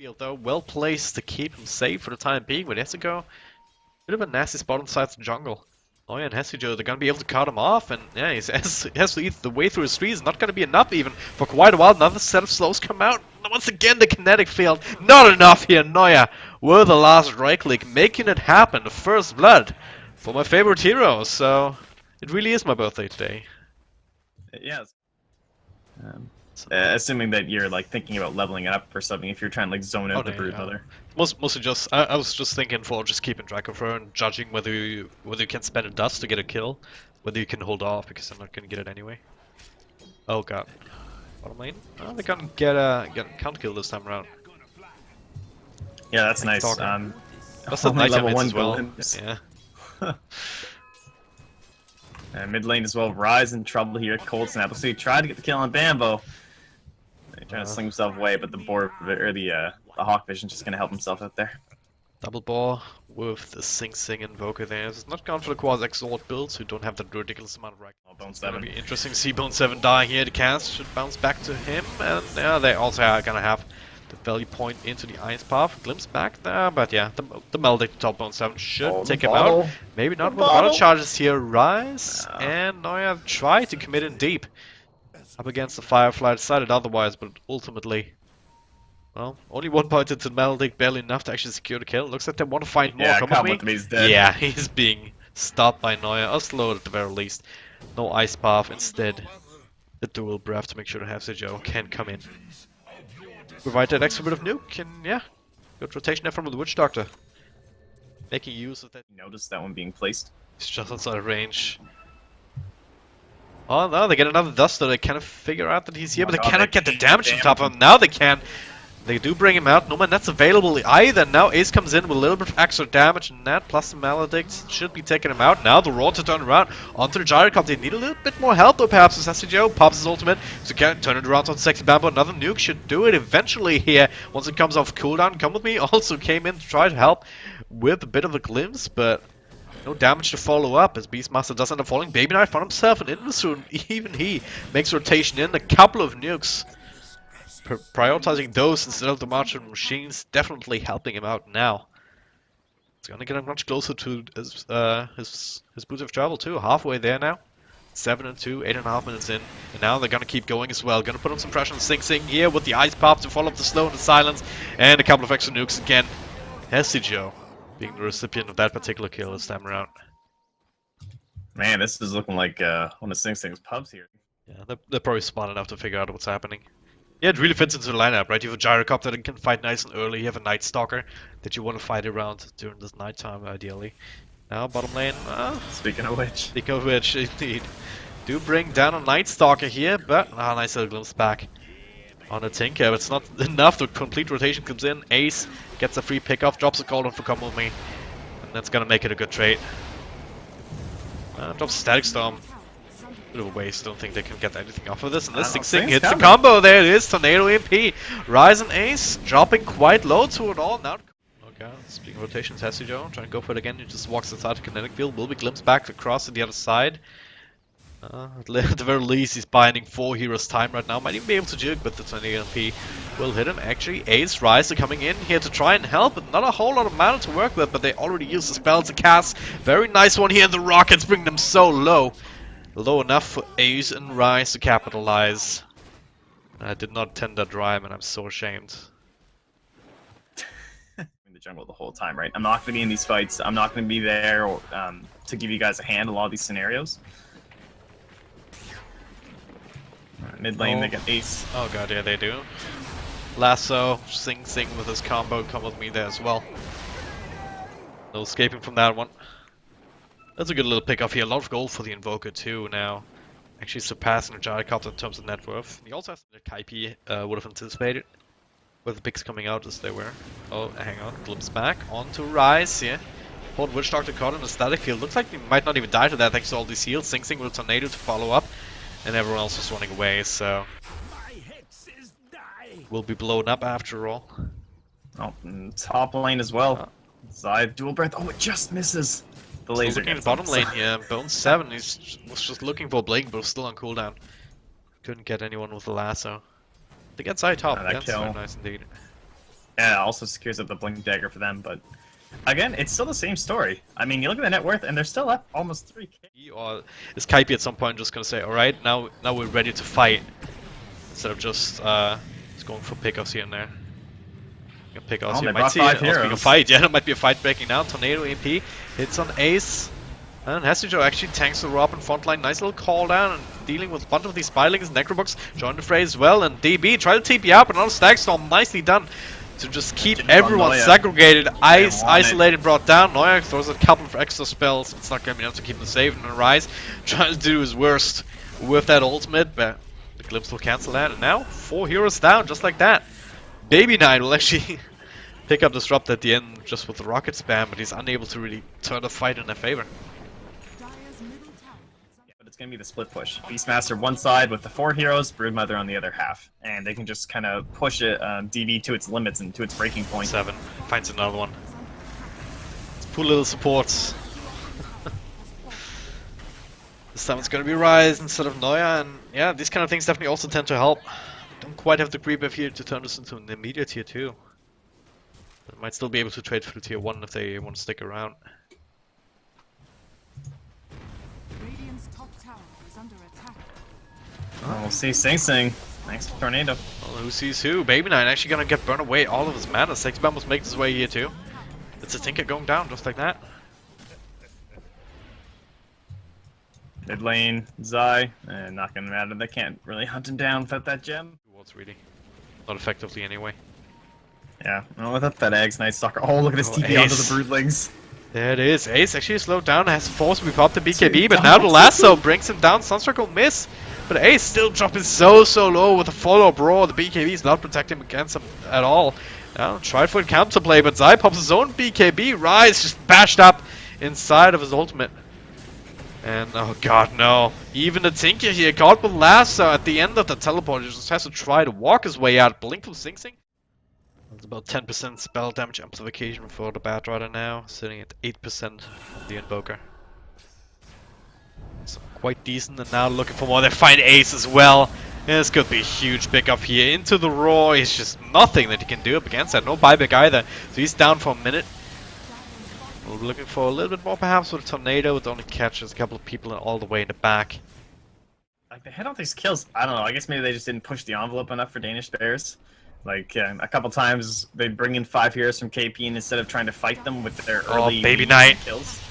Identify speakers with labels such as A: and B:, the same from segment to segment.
A: field though, well placed to keep him safe for the time being, but he has to go bit of a nasty spot inside the jungle. Oh yeah, and HeStEJoE, they're gonna be able to cut him off, and yeah, he has to eat the way through his trees. Not gonna be enough even for quite a while. Another set of slows come out. Once again, the kinetic field, not enough here. Noya with the last right click, making it happen. The first blood for my favorite hero. So it really is my birthday today.
B: Yes. Assuming that you're like thinking about leveling it up or something, if you're trying to like zone out the Brood Mother.
A: Mostly just I was just thinking for just keeping track of her and judging whether you can spend a dust to get a kill, whether you can hold off because I'm not gonna get it anyway. Oh god, bottom lane. Oh, they can't get a count kill this time around.
B: Yeah, that's nice.
A: That's a nice level 1 as well. Yeah.
B: And mid lane as well. Ryze in trouble here. Cold Snap. Let's see. He tried to get the kill on Bambo. He's trying to sling himself away, but the Hawk Vision's just gonna help himself out there.
A: Double ball with the Sing Invoker there. It's not gone for the Quasi Exalt builds who don't have that ridiculous amount of rank.
B: Bone 7.
A: It's gonna be interesting to see Bone 7 die here. The cast should bounce back to him, and yeah, they also are gonna have the value point into the Ice Path. Glimpse back there, but yeah, the Maledict top Bone 7 should take him out. Maybe not with auto charges here. Ryze and Noya try to commit in deep. Up against the Firefly, decided otherwise, but ultimately, well, only one point into Maledict, barely enough to actually secure the kill. Looks like they want to find more.
B: Yeah,
A: Come with
B: me. He's dead.
A: Yeah, he's being stopped by Noya, or slowed at the very least. No Ice Path, instead the dual breath to make sure the HeStEJoE can come in. Provide that extra bit of nuke, and yeah, good rotation there from the Witch Doctor. Making use of that.
B: Notice that one being placed.
A: It's just outside of range. Oh no, they get another Duster. They kind of figure out that he's here, but they cannot get the damage on top of him. Now they can. They do bring him out. No man, that's available either. Now Ace comes in with a little bit of extra damage, and that plus the Maledict should be taking him out. Now the Roar to turn around onto the Gyrocop. They need a little bit more help though, perhaps, as HeStEJoE pops his ultimate. So can turn it around on Sexy Bamboo. Another nuke should do it eventually here. Once it comes off cooldown, Come With Me also came in to try to help with a bit of a glimpse, but no damage to follow up as Beastmaster does end up falling. Babyknight found himself an Invisor, even he makes rotation in. A couple of nukes. Prioritizing those instead of the marching machines, definitely helping him out now. It's gonna get him much closer to his boots of travel too. Halfway there now. 7 and 2, 8.5 minutes in, and now they're gonna keep going as well. Gonna put on some pressure on Sing here with the Ice Pop to follow up the slow and the silence, and a couple of extra nukes again. HeStEJoE being the recipient of that particular kill this time around.
B: Man, this is looking like one of Sing's pubs here.
A: Yeah, they're probably smart enough to figure out what's happening. Yeah, it really fits into the lineup, right? You have a Gyrocopter that can fight nice and early. You have a Night Stalker that you want to fight around during this nighttime, ideally. Now, bottom lane.
B: Speaking of which,
A: indeed. Do bring down a Night Stalker here, but nice little glimpse back on a Tinker. But it's not enough. The complete rotation comes in. Ace gets a free pickoff, drops a call on for Come With Me, and that's gonna make it a good trade. Drops Static Storm. Bit of a waste, don't think they can get anything off of this. And this Sing hits the combo, there it is, Tornado EMP. Ryze and Ace dropping quite low to it all now. Okay, speaking of rotations, HeStEJoE trying to go for it again. He just walks inside the kinetic field, will be glimpsed back across to the other side. At the very least, he's binding 4 heroes time right now. Might even be able to juke, but the Tornado EMP will hit him. Actually, Ace, Ryze are coming in here to try and help, but not a whole lot of mana to work with, but they already used the spell to cast. Very nice one here, and the rockets bring them so low. Low enough for Ace and Ryze to capitalize. I did not tend that rhyme, and I'm so ashamed.
B: In the jungle the whole time, right? I'm not going to be in these fights. I'm not going to be there or, to give you guys a hand in a lot of these scenarios. Mid lane, they get Ace.
A: Oh god, yeah, they do. Lasso, Sing with his combo, Come With Me there as well. No escaping from that one. That's a good little pick off here. A lot of gold for the Invoker too now. Actually surpassing the Gyrocopter in terms of net worth. He also has the Kaipi would have anticipated. With the picks coming out as they were. Oh, hang on. Glimpse back onto Ryze here. Hold Witch Doctor caught in the static field. Looks like he might not even die to that thanks to all these heals. Sing with a Tornado to follow up. And everyone else is running away, so we'll be blown up after all.
B: Oh, top lane as well. Zai dual breath. Oh, it just misses. The laser.
A: Looking at the bottom lane here, Bone 7 was just looking for a blink, but was still on cooldown. Couldn't get anyone with the lasso. They get Zai top. That's very nice indeed.
B: Yeah, also secures up the Blink Dagger for them, but again, it's still the same story. I mean, you look at the net worth, and they're still up almost 3K.
A: Or is Kaipi at some point just gonna say, alright, now we're ready to fight, instead of just going for pickoffs here and there. Pickoffs here. Might see a fight. Yeah, there might be a fight breaking now. Tornado AP hits on Ace. And HeStEJoE actually tanks the Rob in front line. Nice little call down and dealing with a bunch of these spylings. Necrobox join the fray as well. And DB try to TP out, but another Stag Storm nicely done to just keep everyone segregated. Ice isolated, brought down. Neuer throws a couple of extra spells. It's not going to be enough to keep him safe. And Ryze trying to do his worst with that ultimate, but the Glimpse will cancel that. And now 4 heroes down, just like that. Babyknight will actually pick up Disrupt at the end just with the rocket spam, but he's unable to really turn the fight in their favor. It's
B: going to be the split push. Beastmaster one side with the 4 heroes, Broodmother on the other half. And they can just kind of push it, DB to its limits and to its breaking point.
A: 7. Finds another one. Let's pull little supports. This time it's going to be Ryze instead of Neuer, and yeah, these kind of things definitely also tend to help. Don't quite have the creep up here to turn this into an immediate tier 2. But might still be able to trade for the tier 1 if they want to stick around.
B: Oh, we'll see Sing Sing. Thanks for Tornado.
A: Well, who sees who? Babyknight actually gonna get burned away all of his mana. Sexbomb was making his way here too. It's a Tinker going down just like that.
B: Mid lane, Zai, and not gonna matter. They can't really hunt him down without that gem.
A: What's really? Not effectively anyway.
B: Yeah, well, without that Egg's nice stalker. Oh, look at this TP onto the Broodlings.
A: There it is. Ace actually slowed down, has force sweep up the BKB, but now the lasso brings him down. Sunstruck will miss. But Ace still dropping so low with a follow-up roar. The BKB is not protecting him against him at all. Now, tried for a counterplay, but Zai pops his own BKB. Ryze just bashed up inside of his ultimate. And oh god, no. Even the Tinker here caught with lasso at the end of the teleport. He just has to try to walk his way out. Blink from Sing Sing. It's about 10% spell damage amplification for the Bat Rider now, sitting at 8% from the Invoker. So quite decent, and now looking for more. They find Ace as well. Yeah, this could be a huge pickup here. Into the Roar, it's just nothing that he can do up against that. No buyback either. So he's down for a minute. We'll be looking for a little bit more perhaps with a Tornado. It only catches a couple of people all the way in the back.
B: Like, they hit all these kills. I don't know, I guess maybe they just didn't push the envelope enough for Danish Bears. Like, a couple times they'd bring in 5 heroes from KP, and instead of trying to fight them with their early
A: Babyknight
B: kills.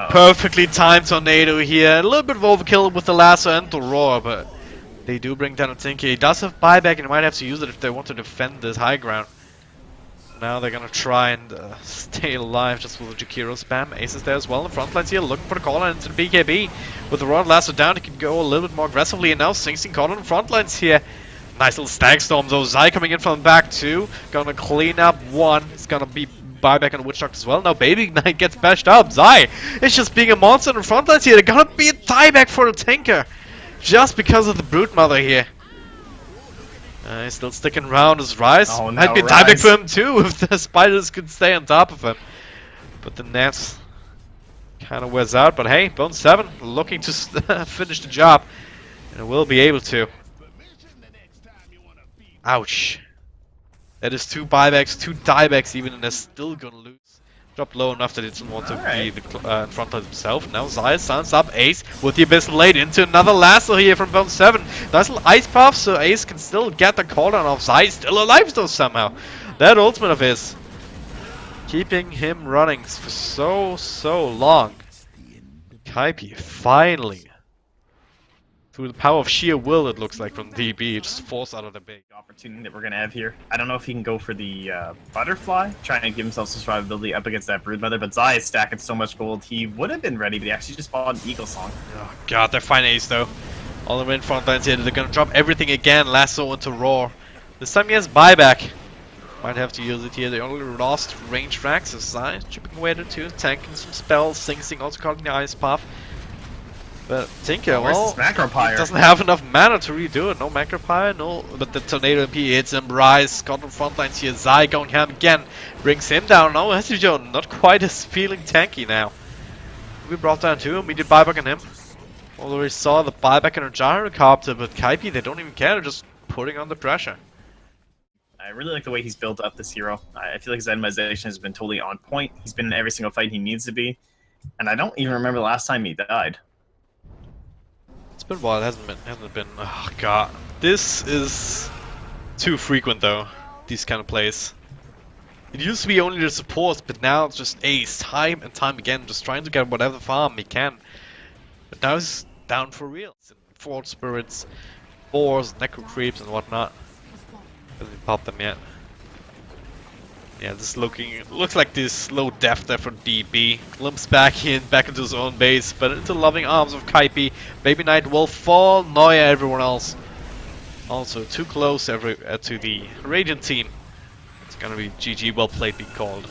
A: Perfectly timed Tornado here. A little bit of overkill with the lasso and the Roar, but they do bring down a Tinker. He does have buyback, and he might have to use it if they want to defend this high ground. Now they're gonna try and stay alive just with the Jakiro spam. Ace is there as well in the front lines here, looking for the call line into the BKB. With the Roar lasso down, he can go a little bit more aggressively, and now Sing Sing caught on the front lines here. Nice little Stag Storm though. Zai coming in from the back too. Gonna clean up one. It's gonna be buyback on the Witch Doctor as well. Now Babyknight gets bashed up. Zai is just being a monster in the front lines here. They're gonna be a tieback for the Tinker. Just because of the Broodmother here. He's still sticking around as Ryze.
B: Oh,
A: might be a tieback for him too if the spiders could stay on top of him. But the Nats kind of wears out. But hey, Bone 7 looking to finish the job. And will be able to. Ouch. That is 2 buybacks, 2 diebacks even, and they're still gonna lose. Dropped low enough that he doesn't want to be in front of himself. Now Zai stands up. Ace with the Abyssal Blade into another lasso here from Bone 7. Nice little ice puff, so Ace can still get the call down off. Zai still alive though somehow. That ultimate of his, keeping him running for so long. Kaipi finally, through the power of sheer will, it looks like, from DB, just forced out of the big
B: opportunity that we're gonna have here. I don't know if he can go for the butterfly, trying to give himself some survivability up against that Broodmother, but Zai is stacking so much gold, he would have been ready, but he actually just bought an Eagle Song.
A: Oh god, they're fine Ace though. All the way in front lines here, they're gonna drop everything again, lasso into Roar. This time he has buyback. Might have to use it here. They only lost range frags, so Zai chipping away at it too, tanking some spells, Sing Sing also caught in the ice path. But Tinker, well, doesn't have enough mana to redo it. No Macropire, no. But the Tornado MP hits him. Ryze got on front lines here. Zai going ham again, brings him down. No, HeStEJoE not quite as feeling tanky now. We brought down 2 immediate buyback on him. Although we saw the buyback on a Gyrocopter, but Kaipi, they don't even care. They're just putting on the pressure.
B: I really like the way he's built up this hero. I feel like his itemization has been totally on point. He's been in every single fight he needs to be. And I don't even remember the last time he died.
A: It's been a while, hasn't been. Oh god. This is too frequent though, these kind of plays. It used to be only the supports, but now it's just Ace, time and time again, just trying to get whatever farm he can. But now he's down for real. Fort Spirits, Boars, Necro Creeps and whatnot. Hasn't popped them yet. Yeah, this looks like this low death there for DB. Limps back into his own base, but into the loving arms of Kaipi. Babyknight will fall. Noya, everyone else. Also too close to the Radiant team. It's gonna be GG, well played, be called.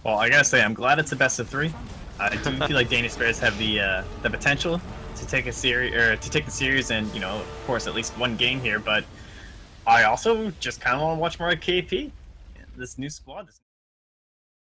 B: Well, I gotta say, I'm glad it's a best of 3. I do feel like Danish Bears have the potential to take a series, or to take the series, and of course, at least one game here. But I also just kind of want to watch more of KP. This new squad.